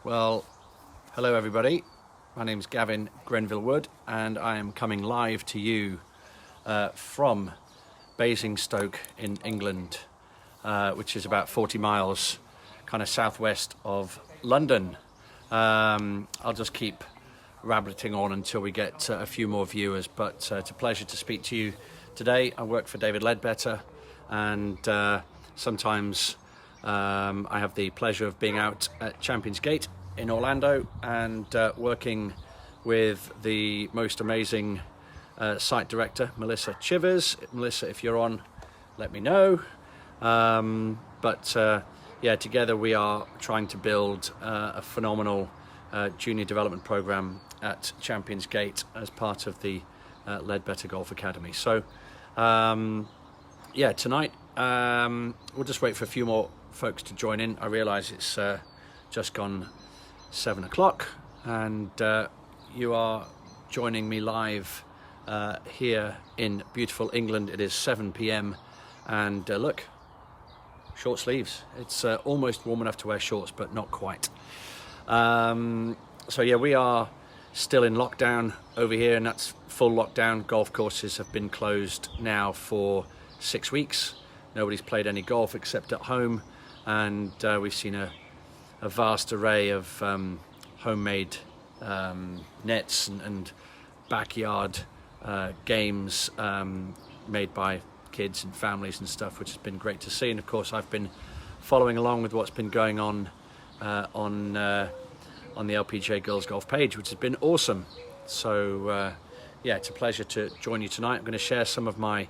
Well, hello everybody. My name's Gavin Grenville Wood and I am coming live to you from Basingstoke in England, which is about 40 miles kind of southwest of London. I'll just keep rabbiting on until we get a few more viewers, but it's a pleasure to speak to you today. I work for David Ledbetter, and sometimes I have the pleasure of being out at Champions Gate in Orlando and working with the most amazing site director, Melissa Chivers. Melissa, if you're on, let me know. Yeah, together we are trying to build a phenomenal junior development program at Champions Gate as part of the Ledbetter Golf Academy. So yeah, tonight we'll just wait for a few more folks to join in. I realise it's just gone 7 o'clock and you are joining me live here in beautiful England. It is 7 p.m. and look, short sleeves. It's almost warm enough to wear shorts, but not quite. So yeah, we are still in lockdown over here, and that's full lockdown. Golf courses have been closed now for 6 weeks. Nobody's played any golf except at home, and we've seen a vast array of homemade nets and backyard games made by kids and families and stuff, which has been great to see. And of course I've been following along with what's been going on the LPGA Girls Golf page, which has been awesome. So yeah, it's a pleasure to join you tonight. I'm going to share some of my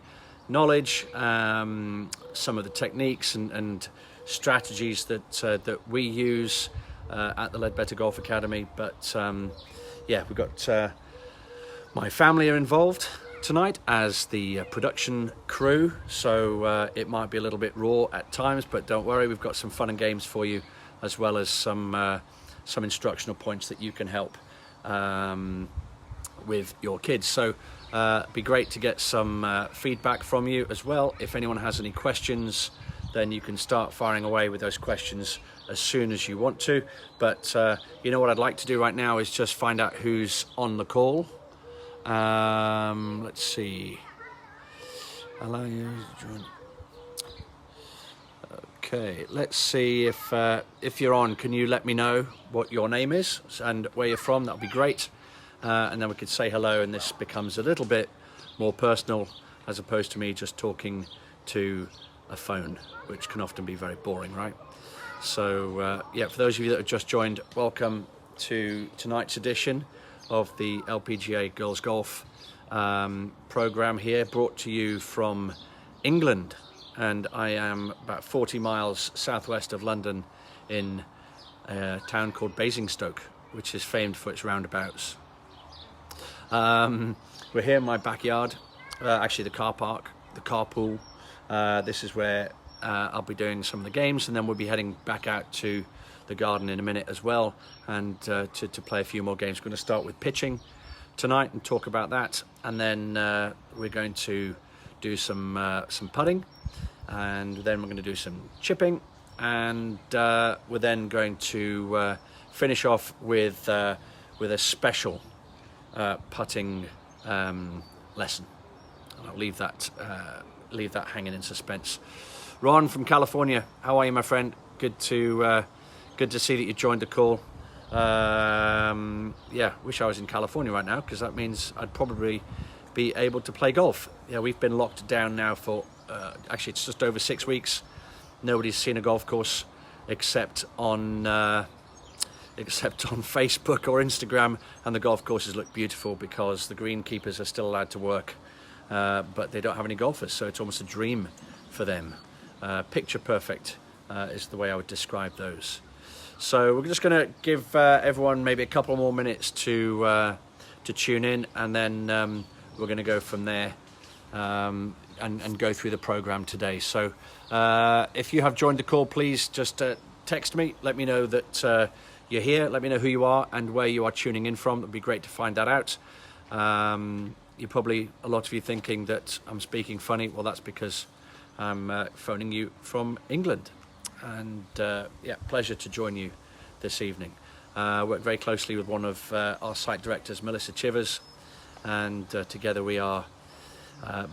knowledge, some of the techniques and strategies that we use at the Ledbetter Golf Academy. But yeah, we've got my family are involved tonight as the production crew, so it might be a little bit raw at times, but don't worry, we've got some fun and games for you, as well as some instructional points that you can help with your kids. So it'd be great to get some feedback from you as well. If anyone has any questions, then you can start firing away with those questions as soon as you want to. But you know what I'd like to do right now is just find out who's on the call. Let's see. Allow you to join. Okay, let's see if you're on. Can you let me know what your name is and where you're from? That'll be great. And then we could say hello, and this becomes a little bit more personal as opposed to me just talking to a phone, which can often be very boring, right? So yeah, for those of you that have just joined, welcome to tonight's edition of the LPGA Girls Golf program here, brought to you from England. And I am about 40 miles southwest of London in a town called Basingstoke, which is famed for its roundabouts. We're here in my backyard, actually the car park, the carpool. This is where I'll be doing some of the games, and then we'll be heading back out to the garden in a minute as well, and to play a few more games. We're going to start with pitching tonight and talk about that, and then we're going to do some putting, and then we're going to do some chipping, and we're then going to finish off with a special putting lesson. I'll leave that hanging in suspense. Ron from California, how are you, my friend? Good to see that you joined the call. Yeah, wish I was in California right now, because that means I'd probably be able to play golf. Yeah, we've been locked down now for actually it's just over 6 weeks. Nobody's seen a golf course except on Facebook or Instagram, and the golf courses look beautiful because the greenkeepers are still allowed to work, but they don't have any golfers, so it's almost a dream for them. Picture perfect is the way I would describe those. So we're just going to give everyone maybe a couple more minutes to tune in, and then we're going to go from there and go through the program today. So if you have joined the call, please just text me, let me know that you're here, let me know who you are and where you are tuning in from. It'd be great to find that out. You're probably, a lot of you, thinking that I'm speaking funny. Well, that's because I'm phoning you from England. And yeah, pleasure to join you this evening. Work very closely with one of our site directors, Melissa Chivers, and together we are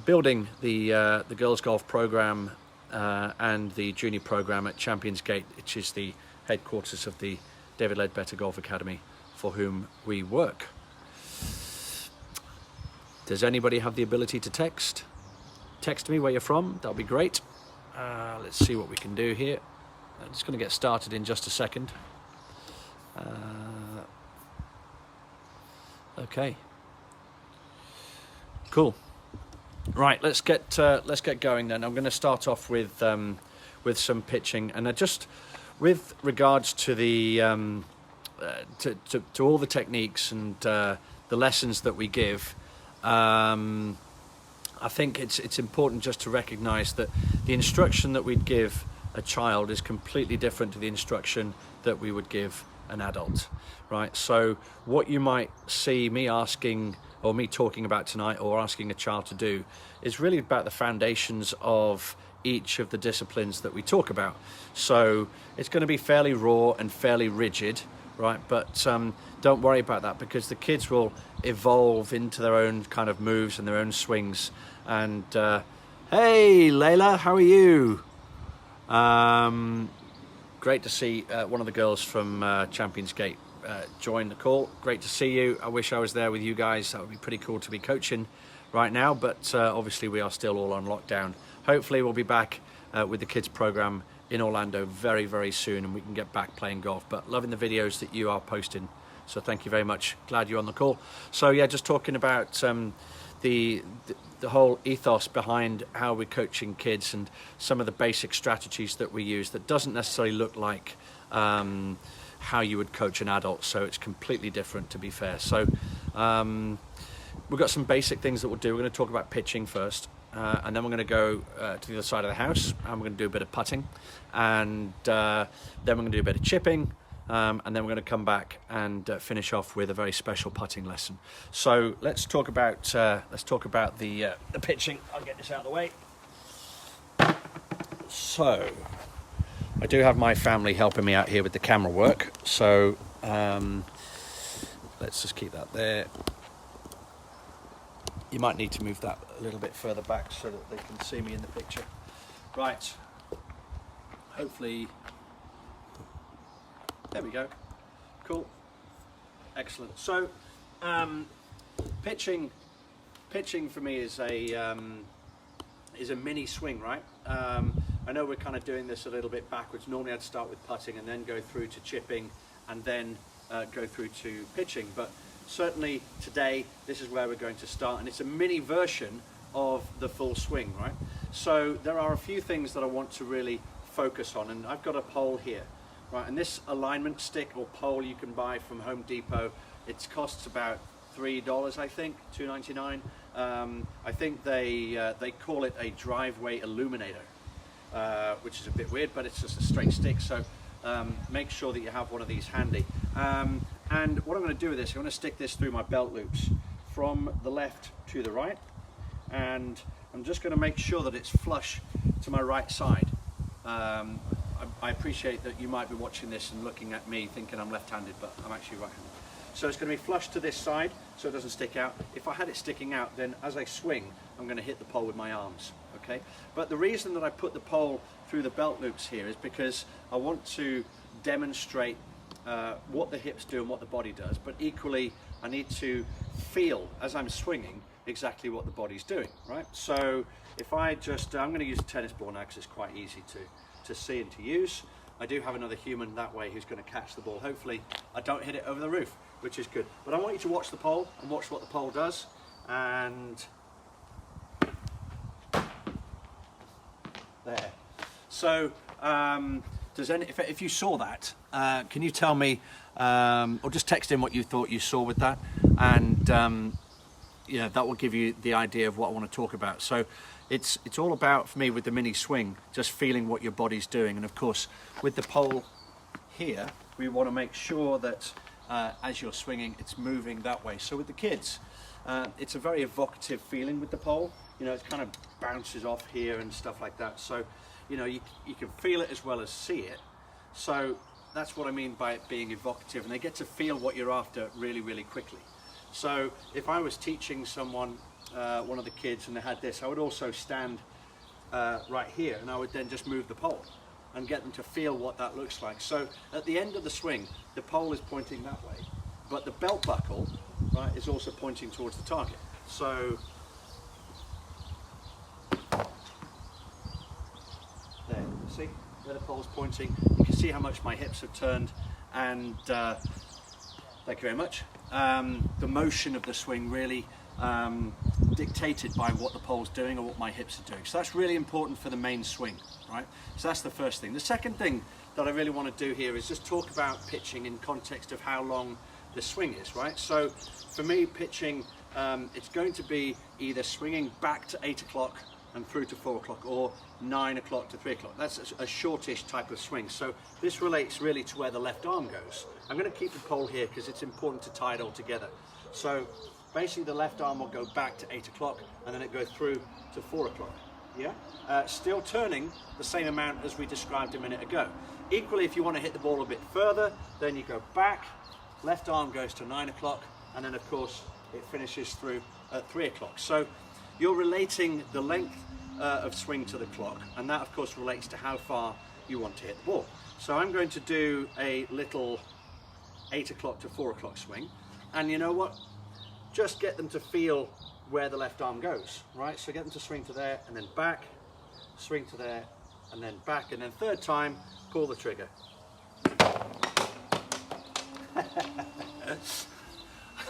building the girls golf program and the junior program at Champions Gate, which is the headquarters of the David Ledbetter Golf Academy, for whom we work. Does anybody have the ability to text? Text me where you're from, that'll be great. Let's see what we can do here. I'm just going to get started in just a second. Okay. Cool. Right, let's get going then. I'm going to start off with some pitching, and just with regards to the to all the techniques and the lessons that we give. I think it's important just to recognise that the instruction that we'd give a child is completely different to the instruction that we would give an adult, right? So what you might see me asking or me talking about tonight, or asking a child to do, is really about the foundations of each of the disciplines that we talk about. So it's going to be fairly raw and fairly rigid, right? But don't worry about that, because the kids will evolve into their own kind of moves and their own swings. And hey Layla, how are you? Great to see one of the girls from Champions Gate join the call. Great to see you. I wish I was there with you guys. That would be pretty cool to be coaching right now, but obviously we are still all on lockdown. Hopefully we'll be back with the kids program in Orlando very, very soon, and we can get back playing golf. But loving the videos that you are posting, so thank you very much. Glad you're on the call. So yeah, just talking about the whole ethos behind how we're coaching kids and some of the basic strategies that we use that doesn't necessarily look like how you would coach an adult, so it's completely different, to be fair. So we've got some basic things that we'll do. We're going to talk about pitching first, and then we're going to go to the other side of the house, and we're going to do a bit of putting, and then we're going to do a bit of chipping, and then we're going to come back and finish off with a very special putting lesson. So let's talk about the pitching. I'll get this out of the way. So I do have my family helping me out here with the camera work, so let's just keep that there. You might need to move that a little bit further back so that they can see me in the picture. Right, hopefully, there we go. Cool, excellent. So pitching for me is a mini swing, right? I know we're kind of doing this a little bit backwards. Normally I'd start with putting and then go through to chipping and then go through to pitching, but certainly today this is where we're going to start, and it's a mini version of the full swing, right? So there are a few things that I want to really focus on, and I've got a pole here, right? And this alignment stick or pole you can buy from Home Depot. It costs about $3, I think, $2.99. I think they call it a driveway illuminator, which is a bit weird, but it's just a straight stick. So make sure that you have one of these handy. And what I'm going to do with this, I'm going to stick this through my belt loops from the left to the right, and I'm just going to make sure that it's flush to my right side. I appreciate that you might be watching this and looking at me thinking I'm left-handed, but I'm actually right-handed. So it's going to be flush to this side so it doesn't stick out. If I had it sticking out, then as I swing, I'm going to hit the pole with my arms, okay? But the reason that I put the pole through the belt loops here is because I want to demonstrate what the hips do and what the body does, but equally I need to feel as I'm swinging exactly what the body's doing, right? So if I just, I'm going to use a tennis ball now because it's quite easy to see and to use. I do have another human that way who's going to catch the ball. Hopefully I don't hit it over the roof, which is good. But I want you to watch the pole and watch what the pole does. And there. So if you saw that, can you tell me, or just text in what you thought you saw with that, and yeah, that will give you the idea of what I want to talk about. So it's all about, for me, with the mini swing, just feeling what your body's doing. And of course, with the pole here, we want to make sure that as you're swinging, it's moving that way. So with the kids, it's a very evocative feeling with the pole. You know, it kind of bounces off here and stuff like that. So, you know, you can feel it as well as see it. So that's what I mean by it being evocative, and they get to feel what you're after really, really quickly. So if I was teaching someone, one of the kids, and they had this, I would also stand right here, and I would then just move the pole and get them to feel what that looks like. So at the end of the swing, the pole is pointing that way, but the belt buckle, right, is also pointing towards the target. So there, see where the pole's pointing. You can see how much my hips have turned, and thank you very much. The motion of the swing really dictated by what the pole's doing or what my hips are doing. So that's really important for the main swing, right? So that's the first thing. The second thing that I really want to do here is just talk about pitching in context of how long the swing is, right? So for me, pitching, it's going to be either swinging back to 8 o'clock and through to 4 o'clock, or 9 o'clock to 3 o'clock. That's a shortish type of swing. So this relates really to where the left arm goes. I'm going to keep the pole here because it's important to tie it all together. So basically the left arm will go back to 8 o'clock and then it goes through to 4 o'clock. Yeah? Still turning the same amount as we described a minute ago. Equally, if you want to hit the ball a bit further, then you go back, left arm goes to 9 o'clock, and then of course it finishes through at 3 o'clock. So you're relating the length of swing to the clock, and that of course relates to how far you want to hit the ball. So I'm going to do a little 8 o'clock to 4 o'clock swing, and you know what? Just get them to feel where the left arm goes, right? So get them to swing to there and then back, swing to there and then back, and then third time, pull the trigger.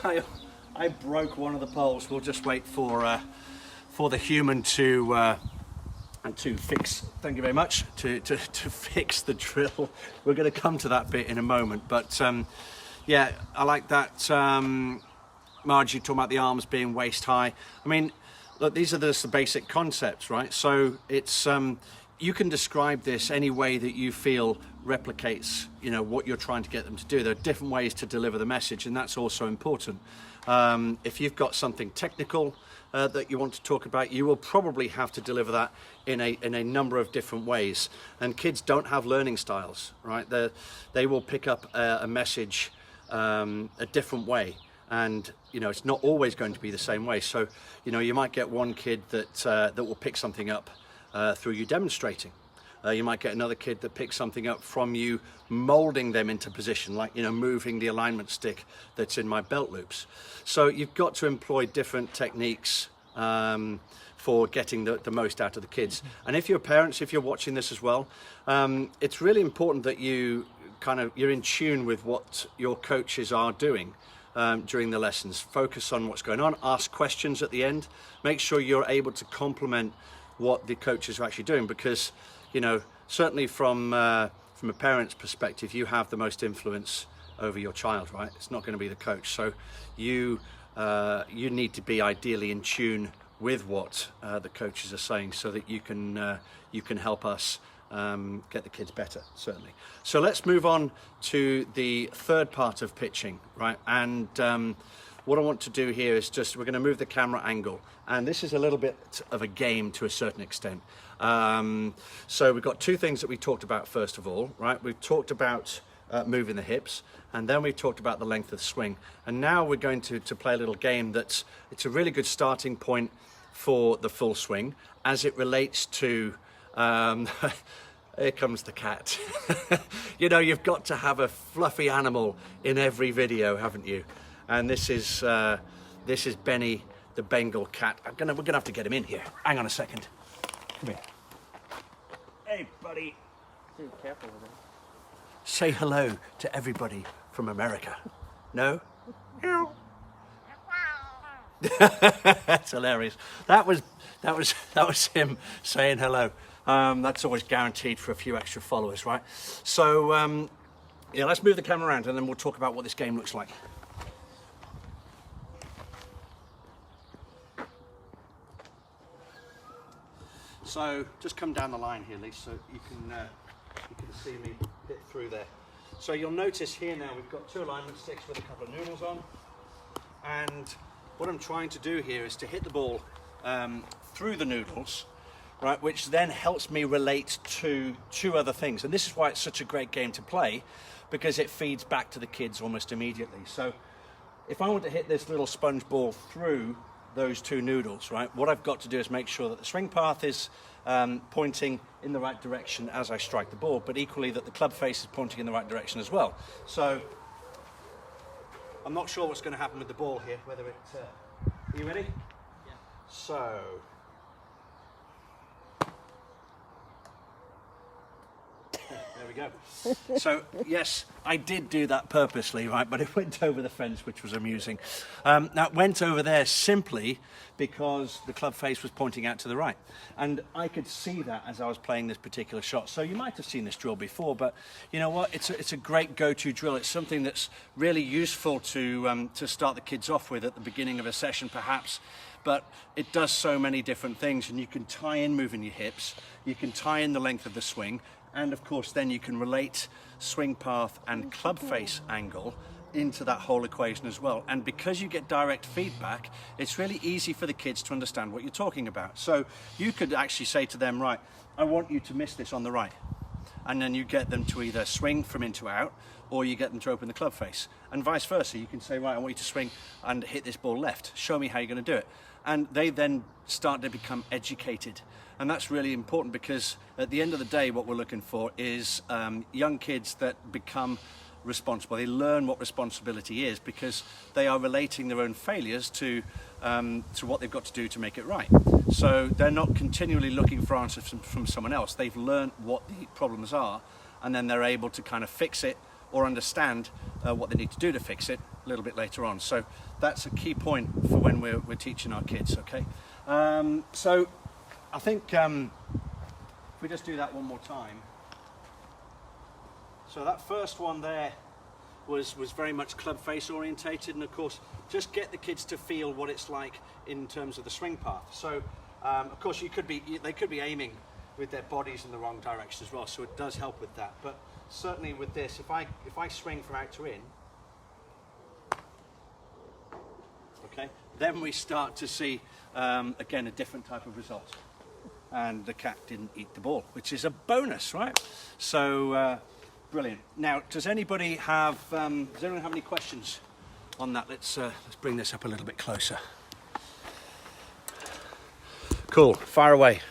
I broke one of the poles. We'll just wait for the human to fix. Thank you very much. To fix the drill. We're going to come to that bit in a moment. But yeah, I like that. Margie talking about the arms being waist high. I mean, look, these are just the basic concepts, right? So it's you can describe this any way that you feel replicates, you know, what you're trying to get them to do. There are different ways to deliver the message, and that's also important. If you've got something technical that you want to talk about, you will probably have to deliver that in a number of different ways. And kids don't have learning styles, right? They will pick up a message a different way. And you know, it's not always going to be the same way. So you know, you might get one kid that will pick something up through you demonstrating. You might get another kid that picks something up from you molding them into position, like, you know, moving the alignment stick that's in my belt loops. So you've got to employ different techniques for getting the most out of the kids. And if you're parents, if you're watching this as well, it's really important that you're in tune with what your coaches are doing during the lessons. Focus on what's going on, ask questions at the end, make sure you're able to complement what the coaches are actually doing, because you know, certainly from a parent's perspective, you have the most influence over your child, right? It's not going to be the coach. So you need to be ideally in tune with what the coaches are saying, so that you can help us get the kids better, certainly. So let's move on to the third part of pitching, right? And what I want to do here is we're going to move the camera angle, and this is a little bit of a game to a certain extent. So we've got two things that we talked about first of all, right? We've talked about moving the hips, and then we talked about the length of the swing. And now we're going to play a little game it's a really good starting point for the full swing as it relates to, here comes the cat. You know, you've got to have a fluffy animal in every video, haven't you? And this is Benny, the Bengal cat. We're gonna have to get him in here. Hang on a second. Come here. Hey, buddy. Be careful with it. Say hello to everybody from America. No? That's hilarious. That was him saying hello. That's always guaranteed for a few extra followers, right? So yeah, let's move the camera around and then we'll talk about what this game looks like. So just come down the line here, Lisa, so you can see me hit through there. So you'll notice here now we've got two alignment sticks with a couple of noodles on, and what I'm trying to do here is to hit the ball through the noodles right, which then helps me relate to two other things. And this is why it's such a great game to play, because it feeds back to the kids almost immediately. So if I want to hit this little sponge ball through those two noodles, right, what I've got to do is make sure that the swing path is pointing in the right direction as I strike the ball, but equally that the club face is pointing in the right direction as well. So I'm not sure what's going to happen with the ball here, whether it... are you ready? Yeah. So... there we go. So, yes, I did do that purposely, right, but it went over the fence, which was amusing. Now, it went over there simply because the club face was pointing out to the right. And I could see that as I was playing this particular shot. So you might have seen this drill before, but you know what? It's a great go-to drill. It's something that's really useful to start the kids off with at the beginning of a session, perhaps. But it does so many different things, and you can tie in moving your hips, you can tie in the length of the swing, and of course then you can relate swing path and club face angle into that whole equation as well. And because you get direct feedback, it's really easy for the kids to understand what you're talking about. So you could actually say to them, right, I want you to miss this on the right. And then you get them to either swing from in to out, or you get them to open the club face. And vice versa, you can say, right, I want you to swing and hit this ball left. Show me how you're going to do it. And they then start to become educated. And that's really important, because at the end of the day, what we're looking for is young kids that become responsible. They learn what responsibility is, because they are relating their own failures to what they've got to do to make it right. So they're not continually looking for answers from someone else. They've learned what the problems are, and then they're able to kind of fix it or understand what they need to do to fix it a little bit later on. So that's a key point for when we're teaching our kids, okay? So I think if we just do that one more time. So that first one there was very much club face orientated, and of course just get the kids to feel what it's like in terms of the swing path. So of course they could be aiming with their bodies in the wrong direction as well, so it does help with that. But certainly with this, if I swing from out to in, okay, then we start to see again a different type of result. And the cat didn't eat the ball, which is a bonus, right? So brilliant. Now, does anyone have any questions on that? Let's bring this up a little bit closer. Cool, fire away.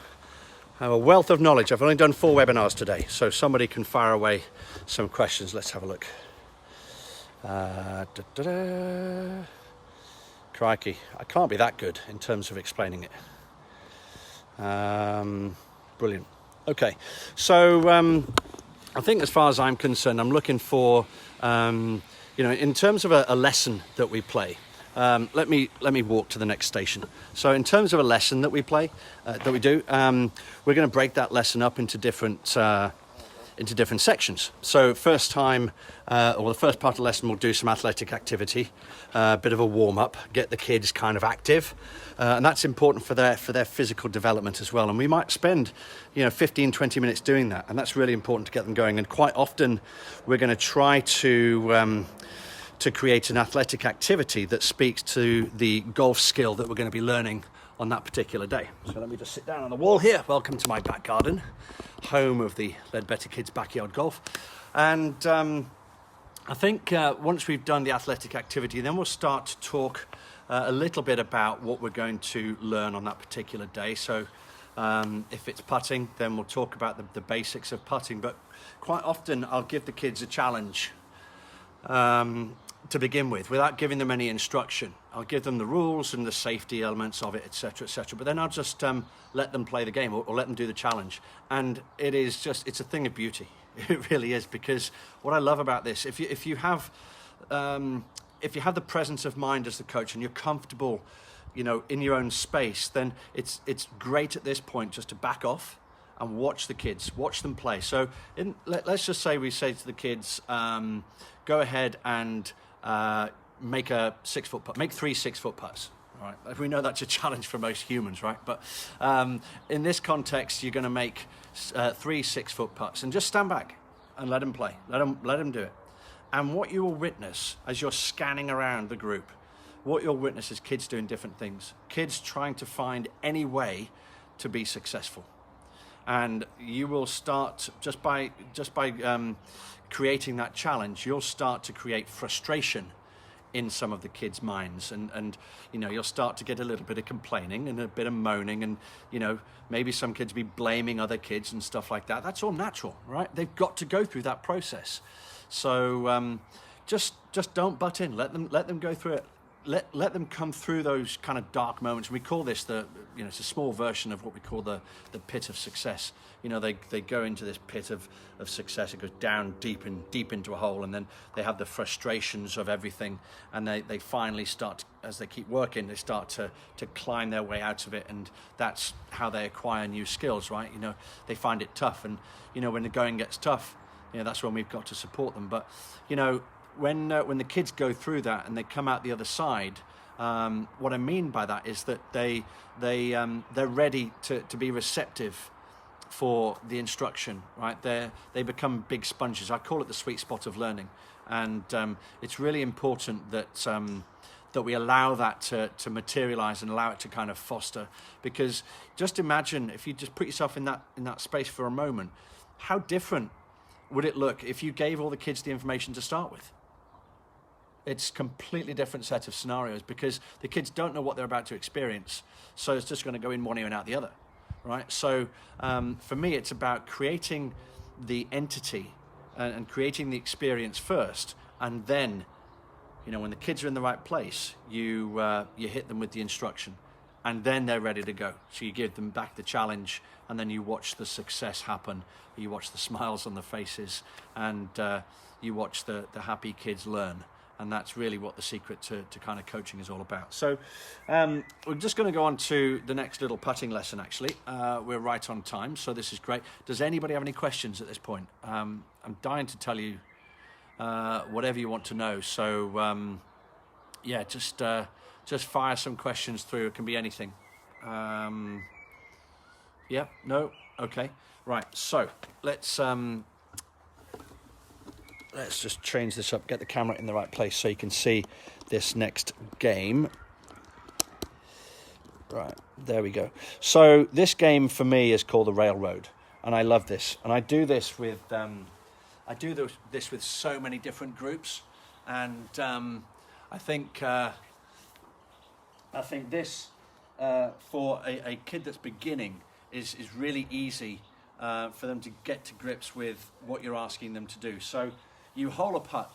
I have a wealth of knowledge. I've only done 4 webinars today, so somebody can fire away some questions. Let's have a look. Crikey, I can't be that good in terms of explaining it. Brilliant. Okay, so I think as far as I'm concerned, I'm looking for, in terms of a lesson that we play. Let me walk to the next station. So in terms of a lesson that we play, that we do, we're going to break that lesson up into different sections. So first time, or the first part of the lesson, we'll do some athletic activity, a bit of a warm up, get the kids kind of active, and that's important for their physical development as well. And we might spend 15-20 minutes doing that, and that's really important to get them going. And quite often we're going to try to create an athletic activity that speaks to the golf skill that we're going to be learning on that particular day. So let me just sit down on the wall here. Welcome to my back garden, home of the Ledbetter Kids Backyard Golf. And I think once we've done the athletic activity, then we'll start to talk a little bit about what we're going to learn on that particular day. So if it's putting, then we'll talk about the basics of putting. But quite often I'll give the kids a challenge to begin with, without giving them any instruction. I'll give them the rules and the safety elements of it, etc., etc. But then I'll just let them play the game, or let them do the challenge. And it's a thing of beauty. It really is, because what I love about this, if you have the presence of mind as the coach, and you're comfortable, in your own space, then it's great at this point just to back off and watch the kids, watch them play. So let's just say we say to the kids, go ahead and make a 6-foot putt, make 3 6-foot putts. All right, we know that's a challenge for most humans, right? But in this context, you're going to make 3 6-foot putts, and just stand back and let them play. Let them do it. And what you will witness as you're scanning around the group, what you'll witness is kids doing different things. Kids trying to find any way to be successful. And you will start just by creating that challenge, you'll start to create frustration in some of the kids' minds, and you know, you'll start to get a little bit of complaining and a bit of moaning, and you know, maybe some kids be blaming other kids and stuff like that. That's all natural, right? They've got to go through that process. So just don't butt in. Let them go through it. Let them come through those kind of dark moments. We call this it's a small version of what we call the pit of success. You know, they go into this pit of success. It goes down deep into a hole, and then they have the frustrations of everything, and they finally start, as they keep working, they start to climb their way out of it, and that's how they acquire new skills, right? You know, they find it tough, and you know, when the going gets tough, you know, that's when we've got to support them. But you know, when the kids go through that and they come out the other side, what I mean by that is that they're ready to be receptive for the instruction, right? They become big sponges. I call it the sweet spot of learning, and it's really important that we allow that to materialize and allow it to kind of foster. Because just imagine, if you just put yourself in that space for a moment, how different would it look if you gave all the kids the information to start with? It's a completely different set of scenarios, because the kids don't know what they're about to experience. So it's just going to go in one ear and out the other, right? So for me, it's about creating the entity and creating the experience first. And then, you know, when the kids are in the right place, you hit them with the instruction, and then they're ready to go. So you give them back the challenge, and then you watch the success happen. You watch the smiles on the faces, and you watch the happy kids learn. And that's really what the secret to kind of coaching is all about. So we're just going to go on to the next little putting lesson, actually. We're right on time, so this is great. Does anybody have any questions at this point? I'm dying to tell you whatever you want to know. So yeah, just fire some questions through. It can be anything. Yeah, no, okay. Right, so let's just change this up, get the camera in the right place so you can see this next game. Right, there we go. So this game for me is called the Railroad, and I love this. And I do this with so many different groups, and I think this for a kid that's beginning is really easy for them to get to grips with what you're asking them to do. So you hole a putt,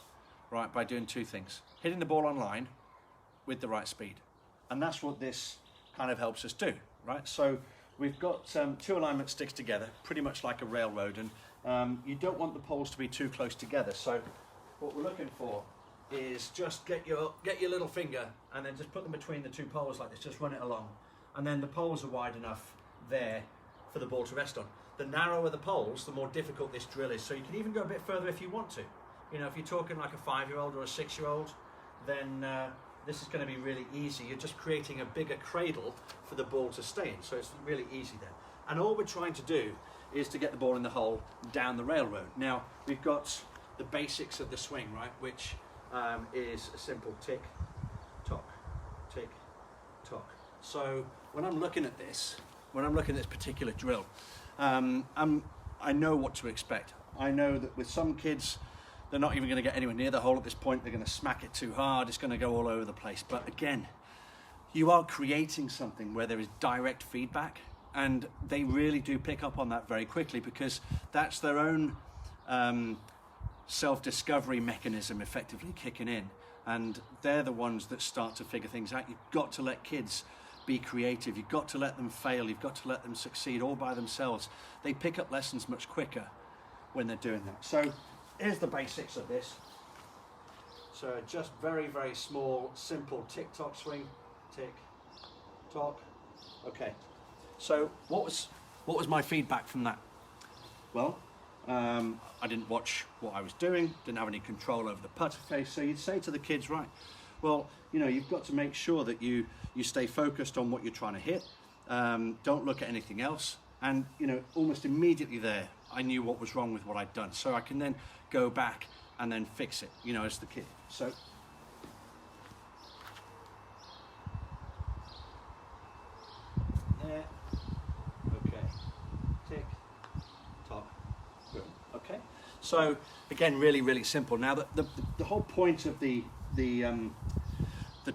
right, by doing two things: hitting the ball on line with the right speed. And that's what this kind of helps us do, right? So we've got two alignment sticks together, pretty much like a railroad, and you don't want the poles to be too close together. So what we're looking for is just get your little finger and then just put them between the two poles like this, just run it along. And then the poles are wide enough there for the ball to rest on. The narrower the poles, the more difficult this drill is. So you can even go a bit further if you want to. You know, if you're talking like a 5-year-old or a 6-year-old, then this is going to be really easy. You're just creating a bigger cradle for the ball to stay in. So it's really easy there. And all we're trying to do is to get the ball in the hole down the railroad. Now, we've got the basics of the swing, right, which is a simple tick, tock, tick, tock. So when I'm looking at this particular drill, I know what to expect. I know that with some kids, they're not even going to get anywhere near the hole at this point. They're going to smack it too hard. It's going to go all over the place. But again, you are creating something where there is direct feedback, and they really do pick up on that very quickly, because that's their own self-discovery mechanism effectively kicking in, and they're the ones that start to figure things out. You've got to let kids be creative. You've got to let them fail. You've got to let them succeed all by themselves. They pick up lessons much quicker when they're doing that. So here's the basics of this. So just very, very small, simple tick-tock swing, tick-tock. Okay. So what was my feedback from that? Well, I didn't watch what I was doing, didn't have any control over the putter face. So you'd say to the kids, right, well, you know, you've got to make sure that you stay focused on what you're trying to hit. Don't look at anything else. And, you know, almost immediately there, I knew what was wrong with what I'd done. So I can then go back and then fix it, you know, as the kid. So there, okay, tick, So again, really, really simple. Now the whole point of the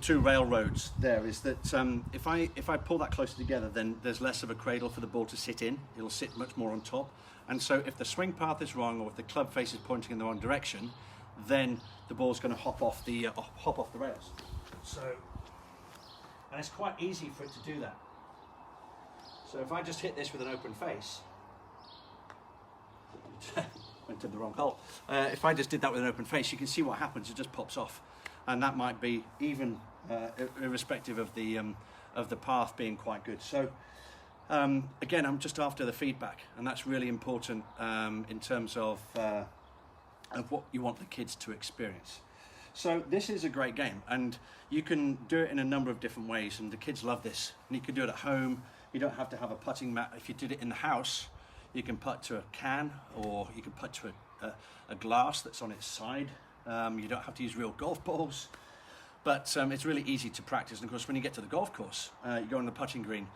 two railroads there is that if I pull that closer together, then there's less of a cradle for the ball to sit in. It'll sit much more on top. And so if the swing path is wrong, or if the club face is pointing in the wrong direction, then the ball's going to hop off the rails. So, and it's quite easy for it to do that. So if I just hit this with an open face, went to the wrong hole. If I just did that with an open face, you can see what happens. It just pops off, and that might be even irrespective of the path being quite good. So again, I'm just after the feedback, and that's really important in terms of what you want the kids to experience. So this is a great game, and you can do it in a number of different ways, and the kids love this. And you can do it at home. You don't have to have a putting mat. If you did it in the house, you can putt to a can, or you can putt to a glass that's on its side. You don't have to use real golf balls, but it's really easy to practice. And of course, when you get to the golf course, you go on the putting green.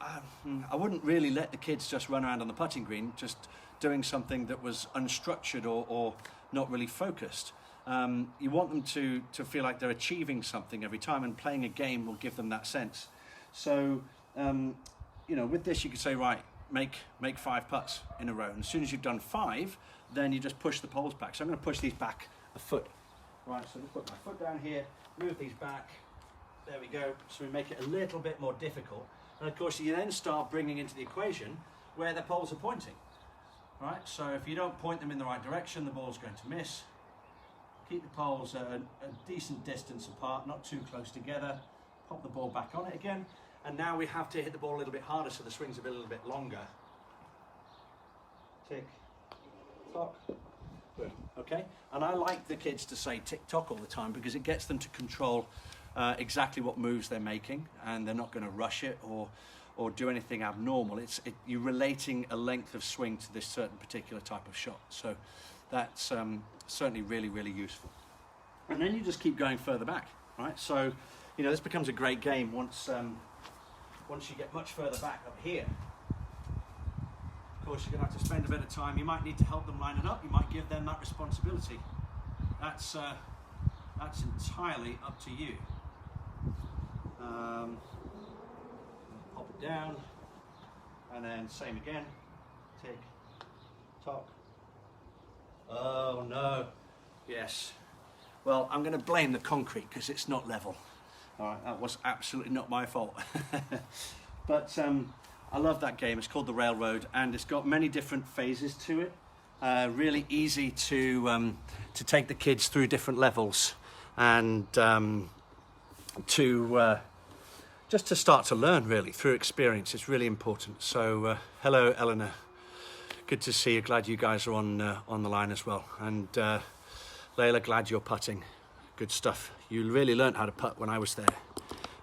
I wouldn't really let the kids just run around on the putting green, just doing something that was unstructured or not really focused. You want them to feel like they're achieving something every time, and playing a game will give them that sense. So, you know, with this, you could say, right, make 5 putts in a row. And as soon as you've done 5, then you just push the poles back. So I'm going to push these back a foot. Right, so just put my foot down here, move these back. There we go. So we make it a little bit more difficult. And of course, you then start bringing into the equation where the poles are pointing. Right, so if you don't point them in the right direction, the ball's going to miss. Keep the poles a decent distance apart, not too close together. Pop the ball back on it again. And now we have to hit the ball a little bit harder, so the swing's a little bit longer. Tick, tock, boom. Okay? And I like the kids to say tick tock all the time, because it gets them to control exactly what moves they're making, and they're not going to rush it or do anything abnormal. You're relating a length of swing to this certain particular type of shot. So that's certainly really, really useful. And then you just keep going further back, right? So, you know, this becomes a great game once you get much further back up here. Of course, you're going to have to spend a bit of time. You might need to help them line it up. You might give them that responsibility. That's entirely up to you. Pop it down, and then same again. Tick, tock. Oh no. Yes. Well, I'm going to blame the concrete because it's not level. All right, that was absolutely not my fault. But I love that game. It's called the Railroad, and it's got many different phases to it. Really easy to take the kids through different levels, and just to start to learn really through experience. It's really important. So hello, Eleanor. Good to see you. Glad you guys are on the line as well. And Layla, glad you're putting. Good stuff. You really learned how to putt when I was there.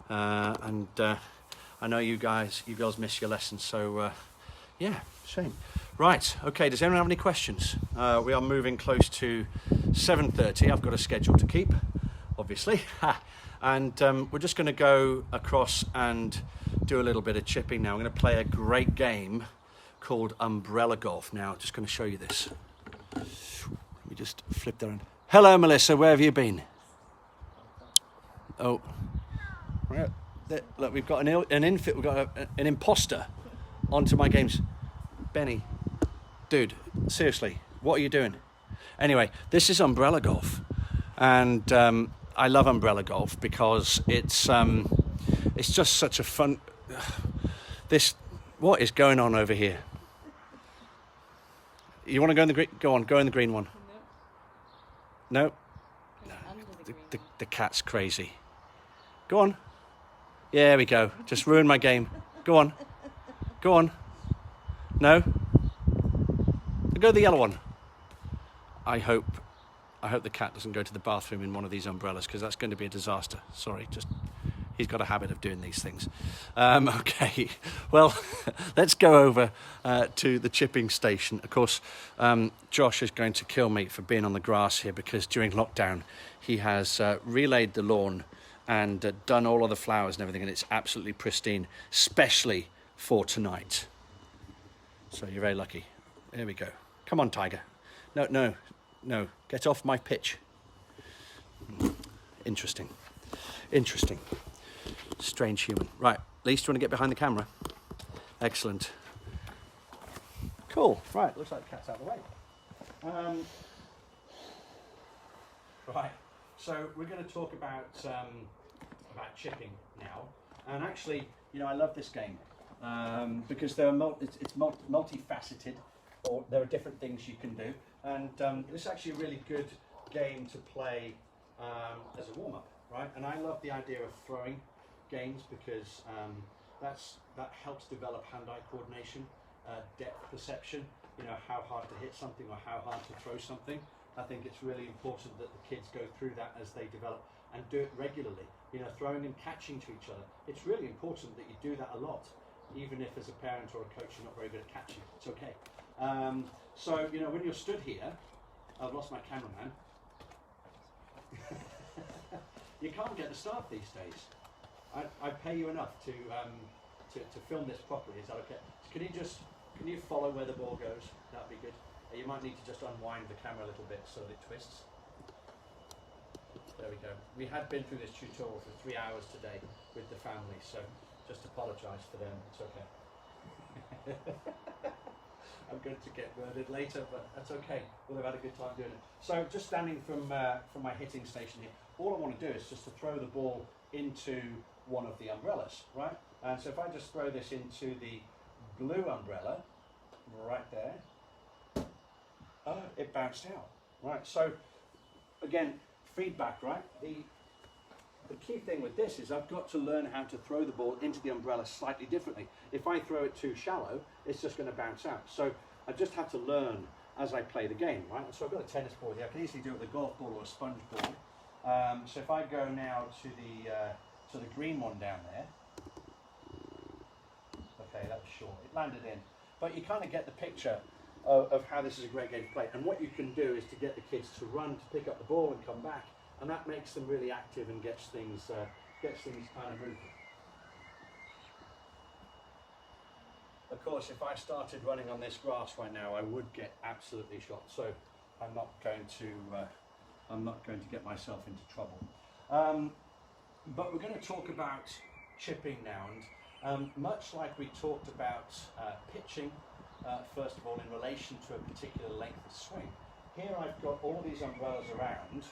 And I know you girls miss your lessons. So yeah, shame. Right, okay, does anyone have any questions? We are moving close to 7:30. I've got a schedule to keep, obviously. And we're just going to go across and do a little bit of chipping now. I'm going to play a great game called Umbrella Golf. Now, just going to show you this. Let me just flip that around. Hello, Melissa, where have you been? Oh, right. Look, we've got we've got an imposter onto my games. Benny, dude, seriously, what are you doing? Anyway, this is Umbrella Golf, and I love Umbrella Golf because it's just such a fun. What is going on over here? You want to go in the green? Go on, go in the green one. No. The cat's crazy. Go on. Yeah, there we go. Just ruined my game. Go on. Go on. No. Go to the yellow one. I hope the cat doesn't go to the bathroom in one of these umbrellas, because that's going to be a disaster. Sorry, he's got a habit of doing these things. Okay, well, let's go over to the chipping station. Of course, Josh is going to kill me for being on the grass here, because during lockdown he has relayed the lawn and done all of the flowers and everything, and it's absolutely pristine, especially for tonight. So you're very lucky. There we go. Come on, Tiger. No, no, no. Get off my pitch. Interesting. Interesting. Strange human. Right, Lise, do you want to get behind the camera? Excellent. Cool. Right, looks like the cat's out of the way. Right, so we're going to talk about chipping now. And actually, you know, I love this game because it's multifaceted, or there are different things you can do. And this is actually a really good game to play as a warm-up, right? And I love the idea of throwing games because that helps develop hand-eye coordination, depth perception, you know, how hard to hit something or how hard to throw something. I think it's really important that the kids go through that as they develop and do it regularly, you know, throwing and catching to each other. It's really important that you do that a lot, even if as a parent or a coach you're not very good at catching. It's okay. So, you know, when you're stood here, I've lost my cameraman. You can't get the staff these days. I pay you enough to film this properly. Is that okay? Can you follow where the ball goes? That'd be good. You might need to just unwind the camera a little bit so that it twists. There we go. We had been through this tutorial for 3 hours today with the family, so just apologise for them. It's okay. I'm going to get murdered later, but that's okay. We'll have had a good time doing it. So just standing from my hitting station here, all I want to do is just to throw the ball into one of the umbrellas, right? And so if I just throw this into the blue umbrella, right there, it bounced out, right? So again, feedback, right? The key thing with this is I've got to learn how to throw the ball into the umbrella slightly differently. If I throw it too shallow, it's just going to bounce out. So I just have to learn as I play the game, right? So I've got a tennis ball here. I can easily do it with a golf ball or a sponge ball. So if I go now to the green one down there, okay, that was short. It landed in, but you kind of get the picture of how this is a great game to play. And what you can do is to get the kids to run to pick up the ball and come back, and that makes them really active and gets things kind of moving. Of course, if I started running on this grass right now, I would get absolutely shot. So I'm not going to get myself into trouble. But we're going to talk about chipping now, and much like we talked about pitching, first of all, in relation to a particular length of swing. Here I've got all these umbrellas around,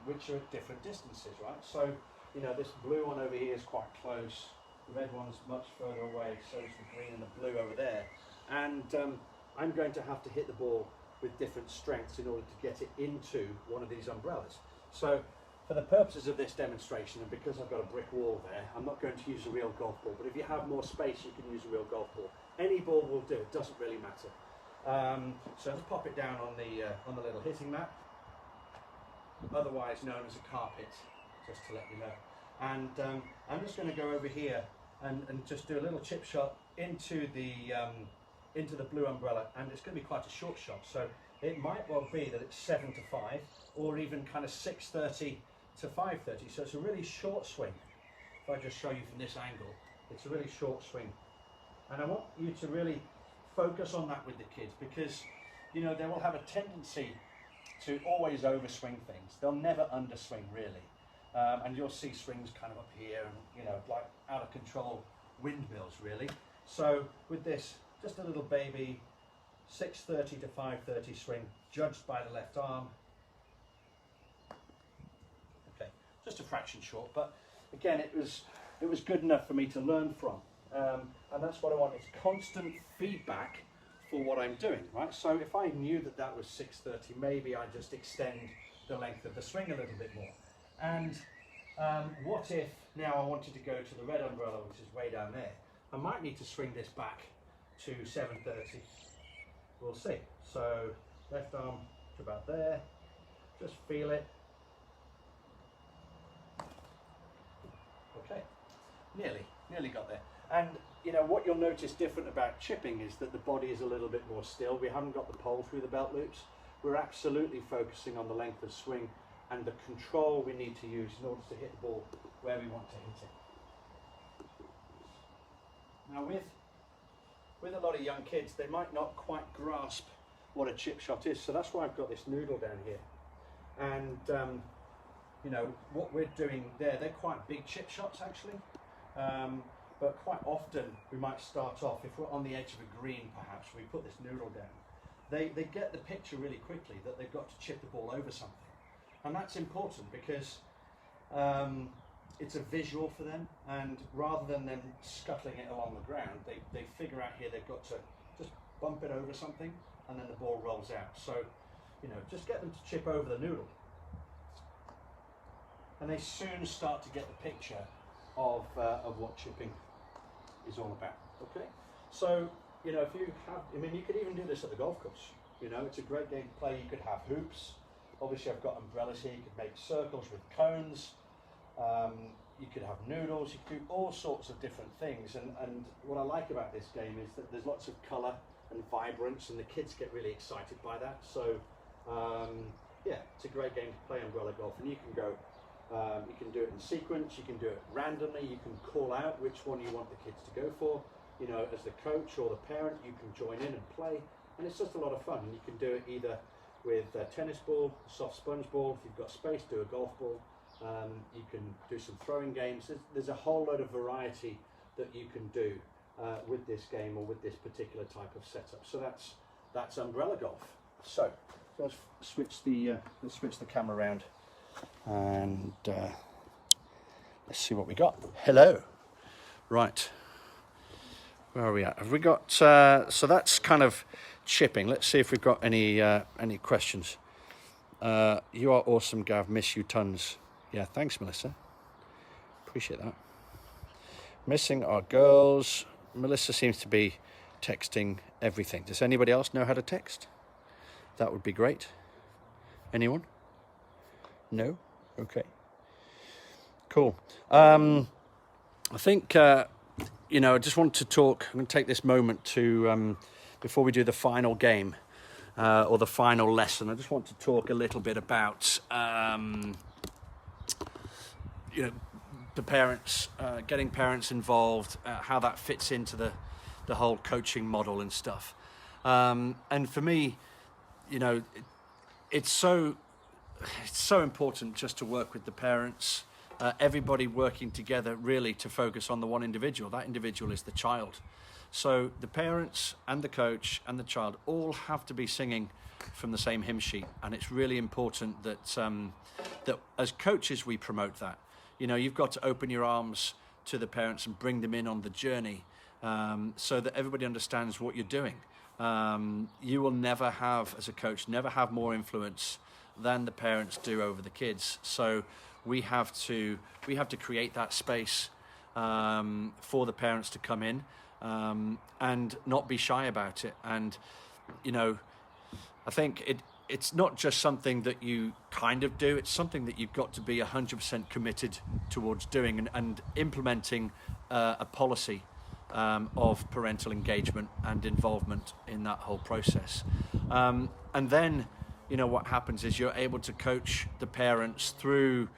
which are at different distances, right? So, you know, this blue one over here is quite close, the red one's much further away, so is the green and the blue over there. And I'm going to have to hit the ball with different strengths in order to get it into one of these umbrellas. So, for the purposes of this demonstration, and because I've got a brick wall there, I'm not going to use a real golf ball, but if you have more space, you can use a real golf ball. Any ball will do, it doesn't really matter. So let's pop it down on the little hitting mat, otherwise known as a carpet, just to let you know. And I'm just going to go over here and just do a little chip shot into the blue umbrella, and it's going to be quite a short shot, so it might well be that it's 7 to 5, or even kind of 6:30 to 5:30, so it's a really short swing. If I just show you from this angle, it's a really short swing. And I want you to really focus on that with the kids, because, you know, they will have a tendency to always overswing things. They'll never underswing, really. And you'll see swings kind of up here and, you know, like out of control windmills, really. So with this, just a little baby 6:30 to 5:30 swing, judged by the left arm. Okay, just a fraction short, but again, it was good enough for me to learn from. And that's what I want, is constant feedback for what I'm doing, right? So if I knew that that was 6:30, maybe I just extend the length of the swing a little bit more. And what if now I wanted to go to the red umbrella, which is way down there? I might need to swing this back to 7:30. We'll see. So left arm to about there, just feel it. Okay, nearly got there. And you know what you'll notice different about chipping is that the body is a little bit more still. We haven't got the pole through the belt loops. We're absolutely focusing on the length of swing and the control we need to use in order to hit the ball where we want to hit it. Now with a lot of young kids, they might not quite grasp what a chip shot is. So that's why I've got this noodle down here. And you know, what we're doing there, they're quite big chip shots actually. But quite often we might start off, if we're on the edge of a green perhaps, we put this noodle down. They get the picture really quickly that they've got to chip the ball over something. And that's important because it's a visual for them, and rather than them scuttling it along the ground, they figure out here they've got to just bump it over something and then the ball rolls out. So, you know, just get them to chip over the noodle. And they soon start to get the picture of what chipping is all about. Okay, so you know, if you have, I mean, you could even do this at the golf course. You know, it's a great game to play. You could have hoops. Obviously, I've got umbrellas here. You could make circles with cones. You could have noodles. You could do all sorts of different things. And what I like about this game is that there's lots of colour and vibrance, and the kids get really excited by that. So yeah, it's a great game to play umbrella golf, and you can go. You can do it in sequence, you can do it randomly, you can call out which one you want the kids to go for. You know, as the coach or the parent, you can join in and play, and it's just a lot of fun. And you can do it either with a tennis ball, a soft sponge ball, if you've got space, do a golf ball. You can do some throwing games. There's a whole load of variety that you can do with this game or with this particular type of setup. So that's umbrella golf. So let's switch the camera around. And let's see what we got. Hello. Right. Where are we at? Have we got? So that's kind of chipping. Let's see if we've got any questions. You are awesome, Gav. Miss you tons. Yeah, thanks, Melissa. Appreciate that. Missing our girls. Melissa seems to be texting everything. Does anybody else know how to text? That would be great. Anyone? No? Okay. Cool. I think, you know, I just want to talk, I'm going to take this moment to, before we do the final game, or the final lesson, I just want to talk a little bit about, you know, the parents, getting parents involved, how that fits into the whole coaching model and stuff. And for me, you know, it's so important just to work with the parents, everybody working together really to focus on the one individual. That individual is the child. So the parents and the coach and the child all have to be singing from the same hymn sheet, and it's really important that that as coaches we promote that. You know, you've got to open your arms to the parents and bring them in on the journey, so that everybody understands what you're doing. You will never have, as a coach, never have more influence than the parents do over the kids. So we have to create that space for the parents to come in and not be shy about it. And you know, I think it's not just something that you kind of do, it's something that you've got to be 100% committed towards doing and implementing a policy of parental engagement and involvement in that whole process. And then, you know, what happens is you're able to coach the parents through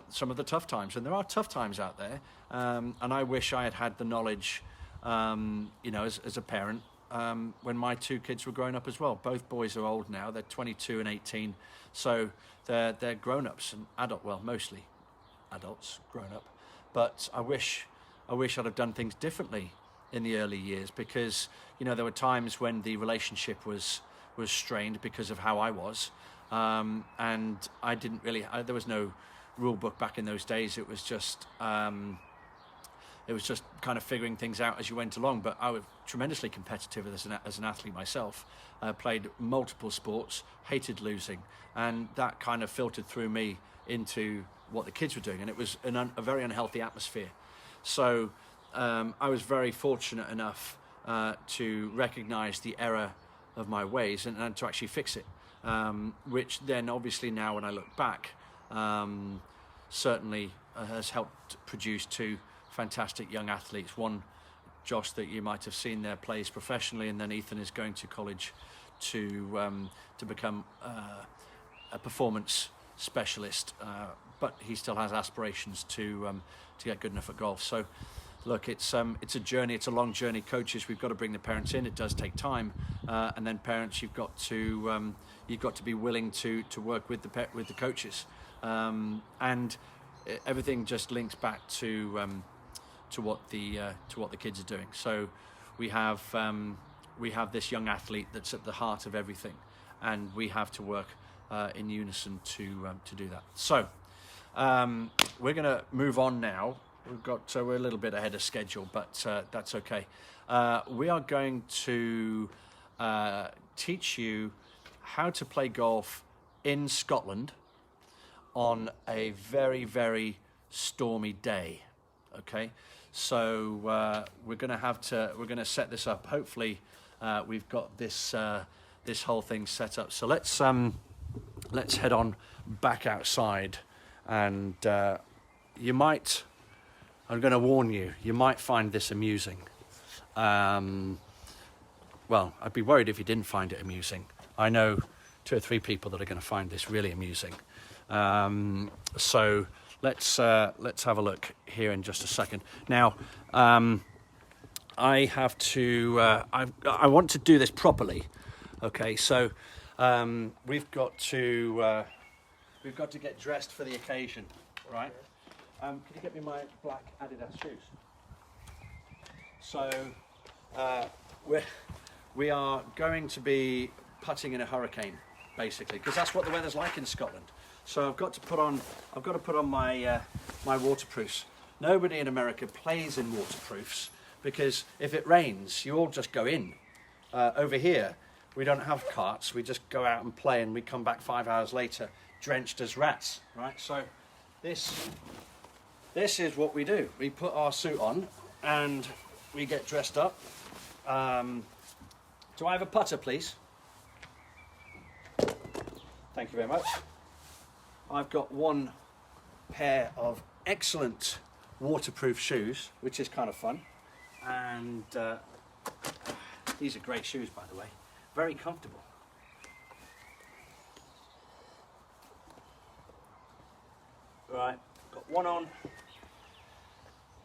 some of the tough times, and there are tough times out there. And I wish I had had the knowledge, you know, as a parent, when my two kids were growing up as well. Both boys are old now; they're 22 and 18, so they're grown-ups and adult. Well, mostly adults, grown up. But I wish I'd have done things differently in the early years, because you know there were times when the relationship was strained because of how I was, and I didn't really. There was no rule book back in those days. It was just kind of figuring things out as you went along. But I was tremendously competitive as an athlete myself. Played multiple sports, hated losing, and that kind of filtered through me into what the kids were doing, and it was a very unhealthy atmosphere. So I was very fortunate enough to recognise the error of my ways and to actually fix it, which then obviously now when I look back, certainly has helped produce two fantastic young athletes. One, Josh, that you might have seen there, plays professionally, and then Ethan is going to college to become a performance specialist, but he still has aspirations to get good enough at golf. So look, it's a journey. It's a long journey. Coaches, we've got to bring the parents in. It does take time, and then parents, you've got to be willing to work with the coaches, and everything just links back to what the kids are doing. So we have this young athlete that's at the heart of everything, and we have to work in unison to do that. So we're going to move on now. We're a little bit ahead of schedule, but that's okay. We are going to teach you how to play golf in Scotland on a very, very stormy day. Okay, so we're going to set this up. Hopefully, we've got this whole thing set up. So let's head on back outside, and I'm going to warn you, you might find this amusing. Well, I'd be worried if you didn't find it amusing. I know 2 or 3 people that are going to find this really amusing. So let's have a look here in just a second. Now, I have to. I want to do this properly. Okay, so we've got to get dressed for the occasion, right? Can you get me my black Adidas shoes? So we are going to be putting in a hurricane, basically, because that's what the weather's like in Scotland. So I've got to put on my my waterproofs. Nobody in America plays in waterproofs because if it rains, you all just go in. Over here, we don't have carts. We just go out and play, and we come back 5 hours later, drenched as rats. Right. So this is what we do. We put our suit on and we get dressed up. Do I have a putter, please? Thank you very much. I've got one pair of excellent waterproof shoes, which is kind of fun. And these are great shoes, by the way. Very comfortable. Right, got one on.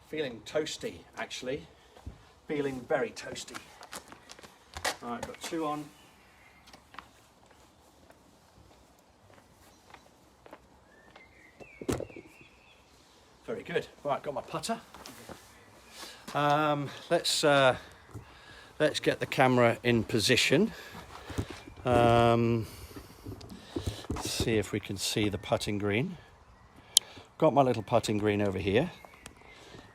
Feeling toasty, actually. Feeling very toasty. All right, got 2 on. Very good. Right, got my putter. Let's get the camera in position. Let's see if we can see the putting green. Got my little putting green over here.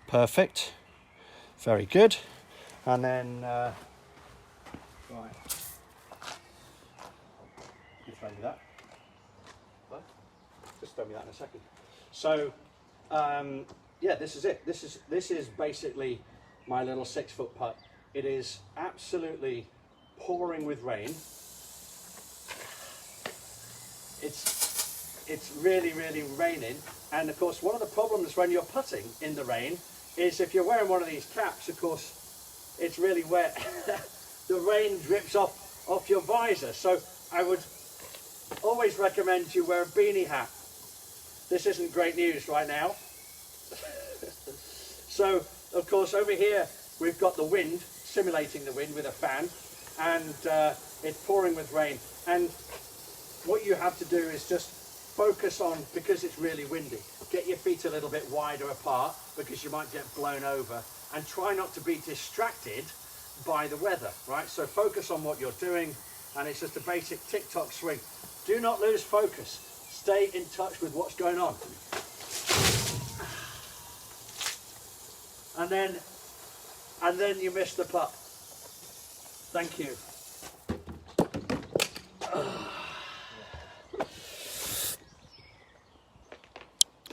Perfect. Very good. And then, right. You throw me that. What? Just throw me that in a second. So, yeah, this is it. This is basically my little 6-foot putt. It is absolutely pouring with rain. It's really, really raining. And of course, one of the problems when you're putting in the rain is if you're wearing one of these caps, of course, it's really wet. The rain drips off your visor. So I would always recommend you wear a beanie hat. This isn't great news right now. So, of course, over here, we've got the wind, simulating the wind with a fan, and it's pouring with rain. And what you have to do is just focus on, because it's really windy, get your feet a little bit wider apart because you might get blown over, and try not to be distracted by the weather, right? So focus on what you're doing, and it's just a basic tick-tock swing. Do not lose focus. Stay in touch with what's going on. And then you miss the putt. Thank you.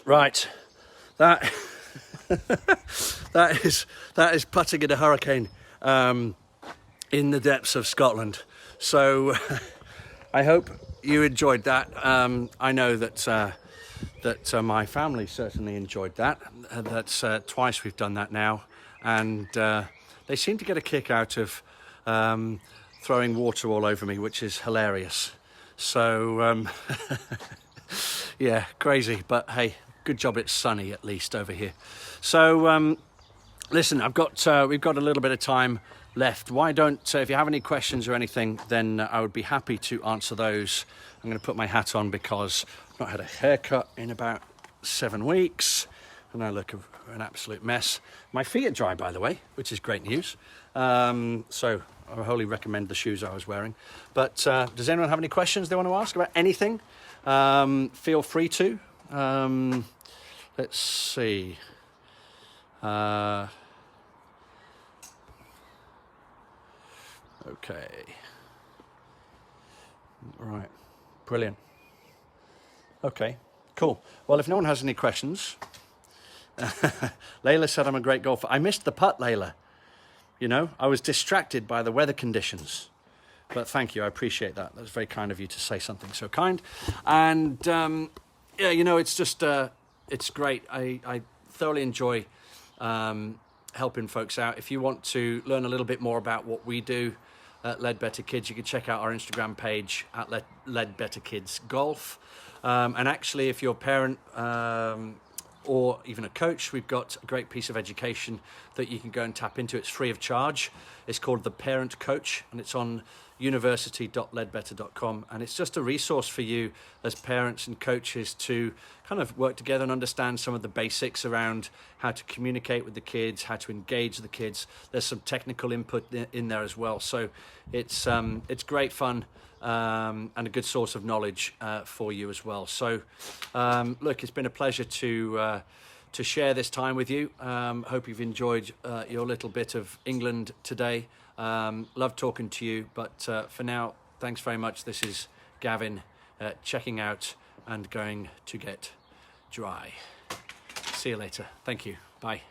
Right, that is putting in a hurricane in the depths of Scotland. So I hope you enjoyed that. I know that my family certainly enjoyed that. That's twice we've done that now, and they seem to get a kick out of throwing water all over me, which is hilarious. So yeah, crazy, but hey, good job it's sunny at least over here. So listen, we've got a little bit of time left. Why don't, if you have any questions or anything, then I would be happy to answer those. I'm going to put my hat on because I've not had a haircut in about 7 weeks, and I look an absolute mess. My feet are dry, by the way, which is great news. So I wholly recommend the shoes I was wearing. But does anyone have any questions they want to ask about anything? Feel free to. Let's see. Okay. Right. Brilliant. Okay. Cool. Well, if no one has any questions, Layla said I'm a great golfer. I missed the putt, Layla. You know, I was distracted by the weather conditions. But thank you, I appreciate that. That's very kind of you to say something so kind. And yeah, you know, it's just, it's great. I thoroughly enjoy helping folks out. If you want to learn a little bit more about what we do at Ledbetter Kids, you can check out our Instagram page at LedbetterKidsGolf. And actually, if you're a parent or even a coach, we've got a great piece of education that you can go and tap into. It's free of charge. It's called The Parent Coach, and it's on university.ledbetter.com, and it's just a resource for you as parents and coaches to kind of work together and understand some of the basics around how to communicate with the kids, how to engage the kids. There's some technical input in there as well, so it's great fun and a good source of knowledge for you as well. So look, it's been a pleasure to share this time with you. Hope you've enjoyed your little bit of England today. Love talking to you, but for now, thanks very much. This is Gavin checking out and going to get dry. See you later. Thank you. Bye.